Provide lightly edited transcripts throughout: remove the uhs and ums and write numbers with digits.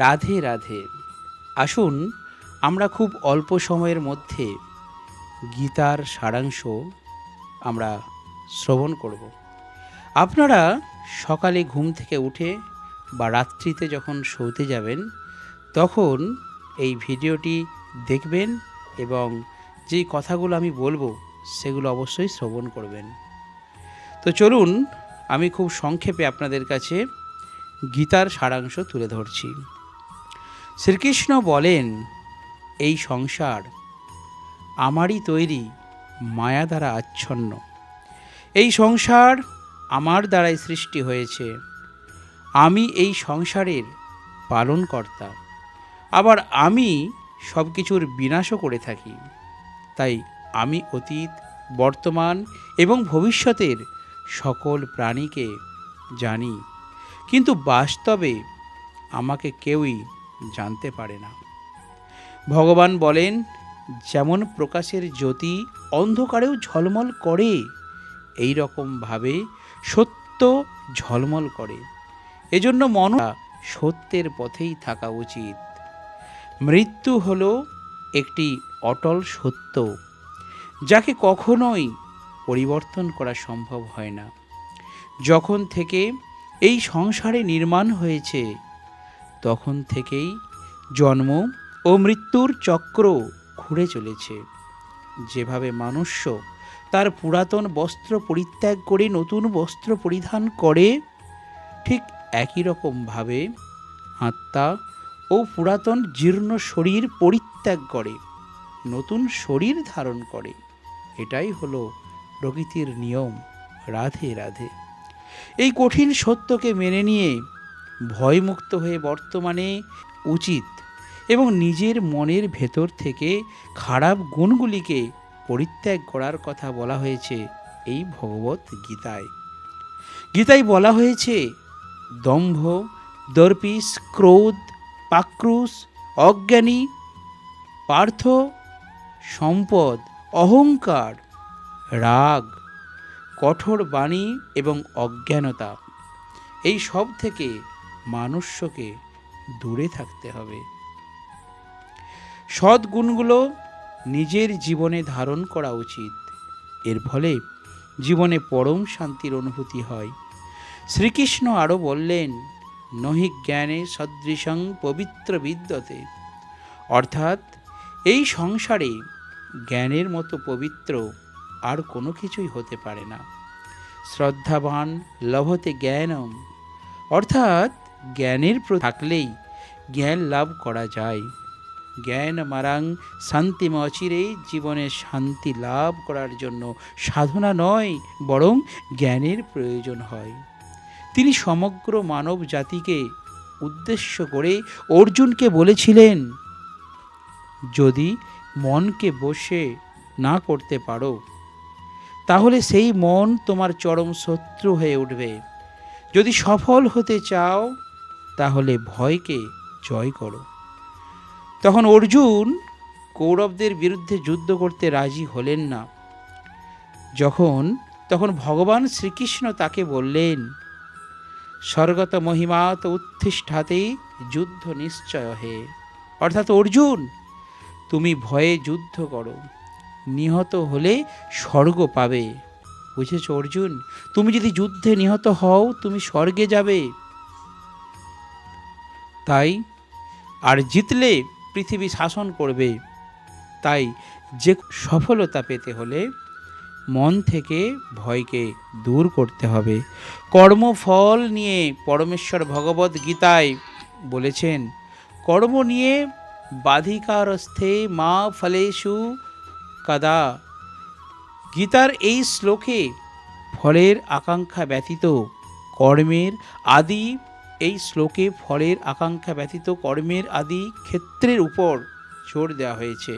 রাধে রাধে। আসুন আমরা খুব অল্প সময়ের মধ্যে গীতার সারাংশ আমরা শ্রবণ করব। আপনারা সকালে ঘুম থেকে উঠে বা রাত্রিতে যখন শোতে যাবেন তখন এই ভিডিওটি দেখবেন এবং যেই কথাগুলো আমি বলবো সেগুলো অবশ্যই শ্রবণ করবেন। তো চলুন আমি খুব সংক্ষেপে আপনাদের কাছে গীতার সারাংশ তুলে ধরছি। শ্রীকৃষ্ণ বলেন, এই সংসার আমারই তৈরি, মায়া দ্বারা আচ্ছন্ন। এই সংসার আমার দ্বারাই সৃষ্টি হয়েছে। আমি এই সংসারের পালনকর্তা, আবার আমি সব কিছুর বিনাশও করে থাকি। তাই আমি অতীত, বর্তমান এবং ভবিষ্যতের সকল প্রাণীকে জানি, কিন্তু বাস্তবে আমাকে কেউই জানতে পারে না। ভগবান বলেন, যেমন প্রকাশের জ্যোতি অন্ধকারেও ঝলমল করে, এই রকমভাবে সত্য ঝলমল করে। এজন্য মনটা সত্যের পথেই থাকা উচিত। মৃত্যু হলো একটি অটল সত্য, যাকে কখনোই পরিবর্তন করা সম্ভব হয় না। যখন থেকে এই সংসারে নির্মাণ হয়েছে তখন থেকেই জন্ম ও মৃত্যুর চক্র ঘুরে চলেছে। যেভাবে মনুষ্য তার পুরাতন বস্ত্র পরিত্যাগ করে নতুন বস্ত্র পরিধান করে, ঠিক একই রকমভাবে আত্মা ও পুরাতন জীর্ণ শরীর পরিত্যাগ করে নতুন শরীর ধারণ করে। এটাই হলো প্রকৃতির নিয়ম। রাধে রাধে। এই কঠিন সত্যকে মেনে নিয়ে ভয়মুক্ত হয়ে বর্তমানে উচিত এবং নিজের মনের ভেতর থেকে খারাপ গুণগুলিকে পরিত্যাগ করার কথা বলা হয়েছে এই ভগবত গীতায়। গীতায় বলা হয়েছে, দম্ভ, দর্পিস, ক্রোধ, পাক্রুশ, অজ্ঞানী, পার্থ, সম্পদ, অহংকার, রাগ, কঠোর বাণী এবং অজ্ঞানতা, এই সব থেকে মানুষ্যকে দূরে থাকতে হবে। সদ্গুণগুলো নিজের জীবনে ধারণ করা উচিত। এর ফলে জীবনে পরম শান্তির অনুভূতি হয়। শ্রীকৃষ্ণ আরও বললেন, নহি জ্ঞানে সদৃশং পবিত্র বিদ্যতে, অর্থাৎ এই সংসারে জ্ঞানের মতো পবিত্র আর কোনো কিছুই হতে পারে না। শ্রদ্ধাবান লভতে জ্ঞানম, অর্থাৎ জ্ঞানের থাকলেই জ্ঞান লাভ করা যায়। জ্ঞান মারাং শান্তিম অচিরে, জীবনে শান্তি লাভ করার জন্য সাধনা নয়, বরং জ্ঞানের প্রয়োজন হয়। তিনি সমগ্র মানব জাতিকে উদ্দেশ্য করে অর্জুনকে বলেছিলেন, যদি মনকে বশে না করতে পারো তাহলে সেই মন তোমার চরম শত্রু হয়ে উঠবে। যদি সফল হতে চাও তাহলে ভয়কে জয় করো। তখন অর্জুন কৌরবদের বিরুদ্ধে যুদ্ধ করতে রাজি হলেন না। তখন ভগবান শ্রীকৃষ্ণ তাকে বললেন, স্বর্গত মহিমাত উত্তিষ্ঠাতে যুদ্ধ নিশ্চয় হে, অর্থাৎ অর্জুন, তুমি ভয়ে যুদ্ধ করো, নিহত হলে স্বর্গ পাবে। বুঝেছো অর্জুন, তুমি যদি যুদ্ধে নিহত হও তুমি স্বর্গে যাবে। তাই আর জিতলে পৃথিবী শাসন করবে। তাই যে সফলতা পেতে হলে মন থেকে ভয়কে দূর করতে হবে। কর্মফল নিয়ে পরমেশ্বর ভগবত গীতায় বলেছেন, কর্ম নিয়ে বাধিকারস্থে মা ফলেষু কাদা। গীতার এই শ্লোকে ফলের আকাঙ্ক্ষা ব্যতীত কর্মের আদি ক্ষেত্রের উপর জোর দেওয়া হয়েছে।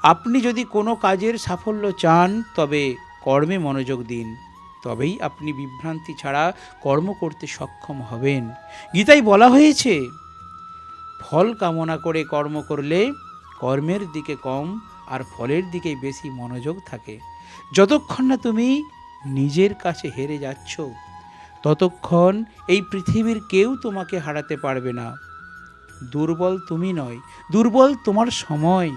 আপনি যদি কোনো কাজের সাফল্য চান তবে কর্মে মনোযোগ দিন, তবেই আপনি বিভ্রান্তি ছাড়া কর্ম করতে সক্ষম হবেন। গীতায় বলা হয়েছে, ফল কামনা করে কর্ম করলে কর্মের দিকে কম আর ফলের দিকে বেশি মনোযোগ থাকে। যতক্ষণ না তুমি নিজের কাছে হেরে যাচ্ছ ততক্ষণ এই পৃথিবীর কেউ তোমাকে হারাতে পারবে না। দুর্বল তুমি নয়, দুর্বল তোমার সময়।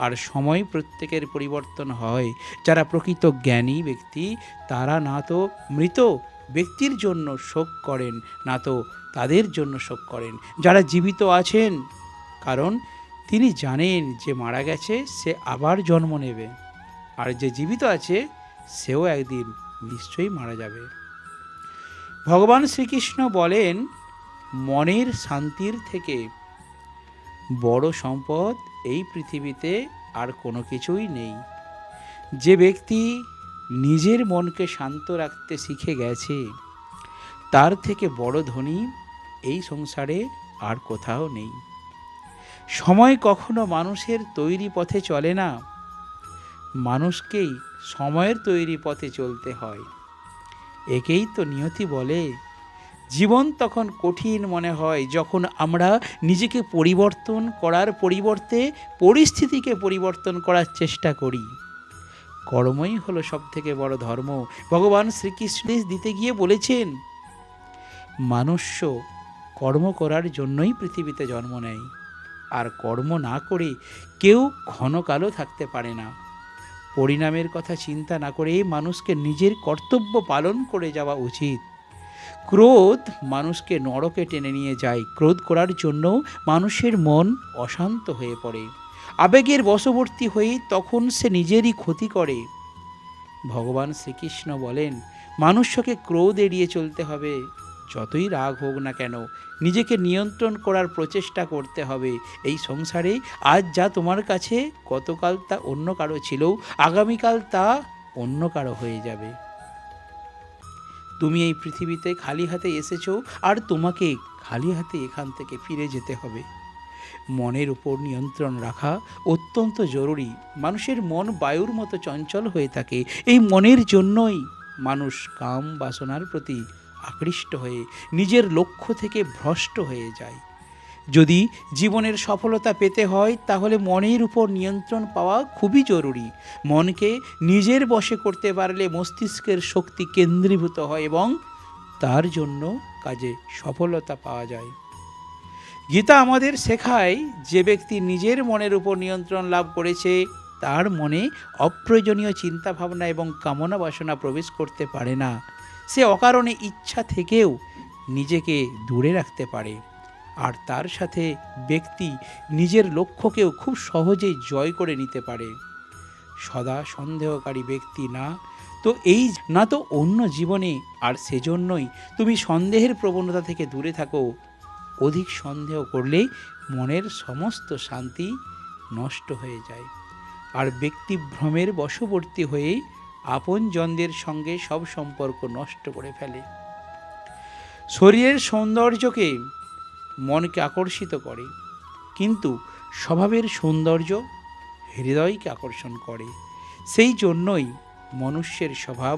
আর সময় প্রত্যেকের পরিবর্তন হয়। যারা প্রকৃত জ্ঞানী ব্যক্তি তারা না তো মৃত ব্যক্তির জন্য শোক করেন, না তো তাদের জন্য শোক করেন যারা জীবিত আছেন, কারণ তিনি জানেন যে মারা গেছে সে আবার জন্ম নেবে, আর যে জীবিত আছে সেও একদিন নিশ্চয়ই মারা যাবে। ভগবান শ্রীকৃষ্ণ বলেন, মনের শান্তির থেকে বড় সম্পদ এই পৃথিবীতে আর কোনো কিছুই নেই। যে ব্যক্তি নিজের মনকে শান্ত রাখতে শিখে গেছে তার থেকে বড় ধনী এই সংসারে আর কোথাও নেই। সময় কখনো মানুষের তৈরি পথে চলে না, মানুষকেই সময়ের তৈরি পথে চলতে হয়। একেই তো নিয়তি বলে। জীবন তখন কঠিন মনে হয় যখন আমরা নিজেকে পরিবর্তন করার পরিবর্তে পরিস্থিতিকে পরিবর্তন করার চেষ্টা করি। কর্মই হলো সব থেকে বড় ধর্ম। ভগবান শ্রীকৃষ্ণ দিতে গিয়ে বলেছেন, মনুষ্য কর্ম করার জন্যই পৃথিবীতে জন্ম নেয়, আর কর্ম না করে কেউ ক্ষণকালও থাকতে পারে না। পরিণামের কথা চিন্তা না করে মানুষকে নিজের কর্তব্য পালন করে যাওয়া উচিত। ক্রোধ মানুষকে নরকে টেনে নিয়ে যায়। ক্রোধ করার জন্য মানুষের মন অশান্ত হয়ে পড়ে, আবেগের বশবর্তী হয়ে তখন সে নিজেরই ক্ষতি করে। ভগবান শ্রীকৃষ্ণ বলেন, মানুষকে ক্রোধ এড়িয়ে চলতে হবে। যতই রাগ হোক না কেন নিজেকে নিয়ন্ত্রণ করার প্রচেষ্টা করতে হবে। এই সংসারে আজ যা তোমার কাছে গতকাল তা অন্য কারো ছিল, আগামীকাল তা অন্য কারো হয়ে যাবে। তুমি এই পৃথিবীতে খালি হাতে এসেছো, আর তোমাকে খালি হাতে এখান থেকে ফিরে যেতে হবে। মনের উপর নিয়ন্ত্রণ রাখা অত্যন্ত জরুরি। মানুষের মন বায়ুর মতো চঞ্চল হয়ে থাকে। এই মনের জন্যই মানুষ কাম বাসনার প্রতি আকৃষ্ট হয়ে নিজের লক্ষ্য থেকে ভ্রষ্ট হয়ে যায়। যদি জীবনের সফলতা পেতে হয় তাহলে মনের উপর নিয়ন্ত্রণ পাওয়া খুবই জরুরি। মনকে নিজের বশে করতে পারলে মস্তিষ্কের শক্তি কেন্দ্রীভূত হয় এবং তার জন্য কাজে সফলতা পাওয়া যায়। গীতা আমাদের শেখায়, যে ব্যক্তি নিজের মনের উপর নিয়ন্ত্রণ লাভ করেছে তার মনে অপ্রয়োজনীয় চিন্তা ভাবনা এবং কামনা বাসনা প্রবেশ করতে পারে না। সে অকারণে ইচ্ছা থেকেও নিজেকে দূরে রাখতে পারে, আর তার সাথে ব্যক্তি নিজের লক্ষ্যকেও খুব সহজেই জয় করে নিতে পারে। সদা সন্দেহকারী ব্যক্তি না তো অন্য জীবনে, আর সেজন্যই তুমি সন্দেহের প্রবণতা থেকে দূরে থাকো। অধিক সন্দেহ করলে মনের সমস্ত শান্তি নষ্ট হয়ে যায়, আর ব্যক্তি ভ্রমের বশবর্তী হয়ে আপনজনদের সঙ্গে সব সম্পর্ক নষ্ট করে ফেলে। শরীরের সৌন্দর্যকে মনকে আকর্ষিত করে, কিন্তু স্বভাবের সৌন্দর্য হৃদয়কে আকর্ষণ করে। সেই জন্যই মনুষ্যের স্বভাব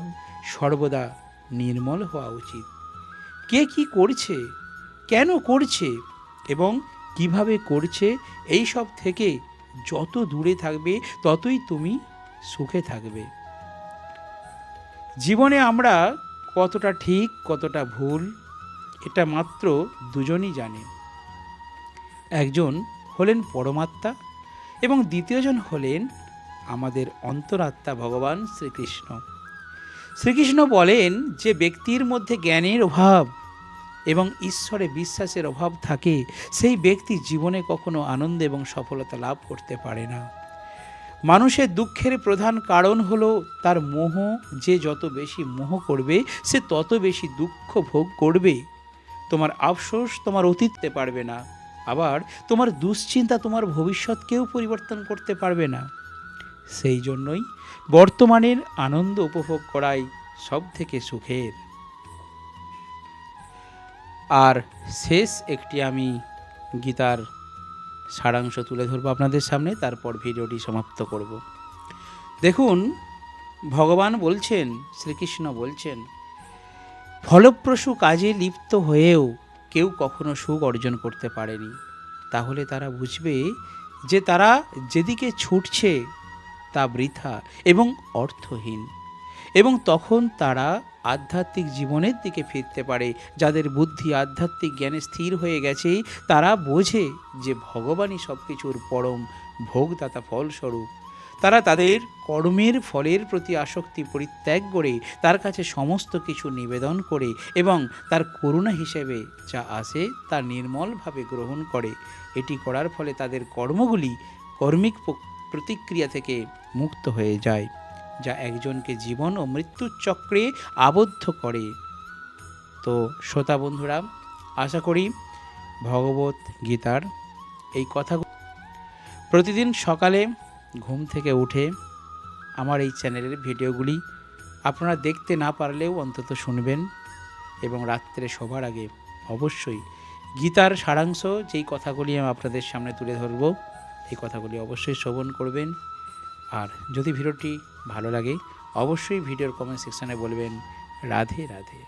সর্বদা নির্মল হওয়া উচিত। কে কি করছে, কেন করছে এবং কিভাবে করছে, এই সব থেকে যত দূরে থাকবে ততই তুমি সুখে থাকবে। জীবনে আমরা কতটা ঠিক কতটা ভুল এটা মাত্র দুজনই জানে। একজন হলেন পরমাত্মা এবং দ্বিতীয়জন হলেন আমাদের অন্তরাত্মা ভগবান শ্রীকৃষ্ণ। শ্রীকৃষ্ণ বলেন, যে ব্যক্তির মধ্যে জ্ঞানের অভাব এবং ঈশ্বরে বিশ্বাসের অভাব থাকে সেই ব্যক্তি জীবনে কখনো আনন্দ এবং সফলতা লাভ করতে পারে না। মানুষের দুঃখের প্রধান কারণ হলো তার মোহ। যে যত বেশি মোহ করবে সে তত বেশি দুঃখ ভোগ করবে। তোমার আফসোস তোমার অতীতে পারবে না, আবার তোমার দুশ্চিন্তা তোমার ভবিষ্যৎকেও পরিবর্তন করতে পারবে না। সেই জন্যই বর্তমানের আনন্দ উপভোগ করাই সব থেকে সুখের। আর শেষ একটি আমি গীতার সারাংশ তুলে ধরবো আপনাদের সামনে, তারপর ভিডিওটি সমাপ্ত করব। দেখুন, ভগবান বলছেন, শ্রীকৃষ্ণ বলছেন, ফলপ্রসূ কাজে লিপ্ত হয়েও কেউ কখনো সুখ অর্জন করতে পারেনি। তাহলে তারা বুঝবে যে তারা যেদিকে ছুটছে তা বৃথা এবং অর্থহীন, এবং তখন তারা আধ্যাত্মিক জীবনের দিকে ফিরতে পারে। যাদের বুদ্ধি আধ্যাত্মিক জ্ঞানে স্থির হয়ে গেছে, তারা বোঝে যে ভগবানই সব কিছুর পরম ভোগদাতা ফলস্বরূপ। তারা তাদের কর্মের ফলের প্রতি আসক্তি পরিত্যাগ করে তার কাছে সমস্ত কিছু নিবেদন করে এবং তার করুণা হিসেবে যা আসে তা নির্মলভাবে গ্রহণ করে। এটি করার ফলে তাদের কর্মগুলি কর্মিক প্রতিক্রিয়া থেকে মুক্ত হয়ে যায়, যা একজনকে জীবন ও মৃত্যুর চক্রে আবদ্ধ করে। তো শ্রোতা বন্ধুরা, আশা করি ভগবত গীতার এই কথাগুলো প্রতিদিন সকালে ঘুম থেকে উঠে আমার এই চ্যানেলের ভিডিওগুলি আপনারা দেখতে না পারলেও অন্তত শুনবেন, এবং রাত্রে শোবার আগে অবশ্যই গীতার সারাংশ যেই কথাগুলি আমি আপনাদের সামনে তুলে ধরব, এই কথাগুলি অবশ্যই শ্রবণ করবেন। আর যদি ভিডিওটি ভালো লাগে অবশ্যই ভিডিওর কমেন্ট সেকশানে বলবেন রাধে রাধে।